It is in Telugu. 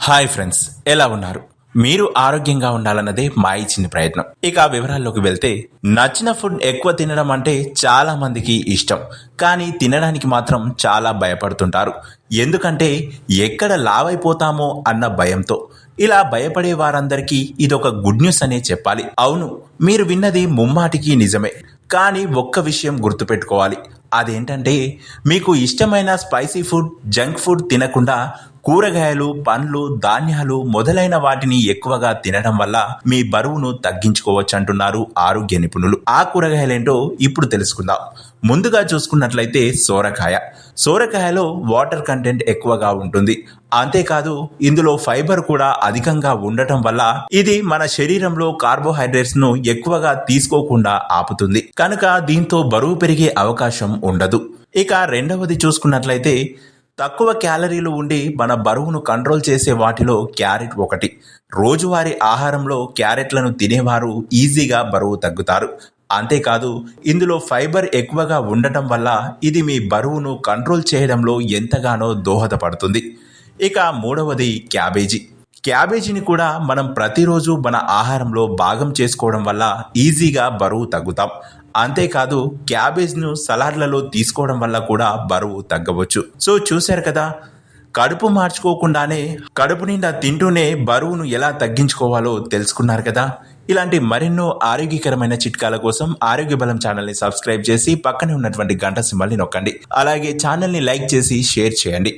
హాయ్ ఫ్రెండ్స్, ఎలా ఉన్నారు? మీరు ఆరోగ్యంగా ఉండాలన్నదే మా ఇచ్చిన ప్రయత్నం. ఇక వివరాల్లోకి వెళ్తే, నచ్చిన ఫుడ్ ఎక్కువ తినడం అంటే చాలా మందికి ఇష్టం, కానీ తినడానికి మాత్రం చాలా భయపడుతుంటారు. ఎందుకంటే ఎక్కడ లావైపోతామో అన్న భయంతో. ఇలా భయపడే వారందరికీ ఇదొక గుడ్ న్యూస్ అనే చెప్పాలి. అవును, మీరు విన్నది ముమ్మాటికి నిజమే. కానీ ఒక్క విషయం గుర్తుపెట్టుకోవాలి. అదేంటంటే, మీకు ఇష్టమైన స్పైసీ ఫుడ్, జంక్ ఫుడ్ తినకుండా కూరగాయలు, పండ్లు, ధాన్యాలు మొదలైన వాటిని ఎక్కువగా తినడం వల్ల మీ బరువును తగ్గించుకోవచ్చు అంటున్నారు ఆరోగ్య నిపుణులు. ఆ కూరగాయలేంటో ఇప్పుడు తెలుసుకుందాం. ముందుగా చూసుకున్నట్లయితే సోరకాయలో వాటర్ కంటెంట్ ఎక్కువగా ఉంటుంది. అంతేకాదు, ఇందులో ఫైబర్ కూడా అధికంగా ఉండటం వల్ల ఇది మన శరీరంలో కార్బోహైడ్రేట్స్ ను ఎక్కువగా తీసుకోకుండా ఆపుతుంది. కనుక దీంతో బరువు పెరిగే అవకాశం ఉండదు. ఇక రెండవది చూసుకున్నట్లయితే, తక్కువ క్యాలరీలు ఉండి మన బరువును కంట్రోల్ చేసే వాటిలో క్యారెట్ ఒకటి. రోజువారీ ఆహారంలో క్యారెట్లను తినేవారు ఈజీగా బరువు తగ్గుతారు. అంతేకాదు, ఇందులో ఫైబర్ ఎక్కువగా ఉండటం వల్ల ఇది మీ బరువును కంట్రోల్ చేయడంలో ఎంతగానో దోహదపడుతుంది. ఇక మూడవది క్యాబేజీని కూడా మనం ప్రతిరోజు మన ఆహారంలో భాగం చేసుకోవడం వల్ల ఈజీగా బరువు తగ్గుతాం. అంతేకాదు, క్యాబేజ్ను సలాడ్లలో తీసుకోవడం వల్ల కూడా బరువు తగ్గవచ్చు. సో చూశారు కదా, కడుపు మార్చుకోకుండానే కడుపు నిండా తింటూనే బరువును ఎలా తగ్గించుకోవాలో తెలుసుకున్నారు కదా. ఇలాంటి మరెన్నో ఆరోగ్యకరమైన చిట్కాల కోసం ఆరోగ్య బలం ఛానల్ని సబ్స్క్రైబ్ చేసి పక్కనే ఉన్నటువంటి గంట సింబల్ని నొక్కండి. అలాగే ఛానల్ని లైక్ చేసి షేర్ చేయండి.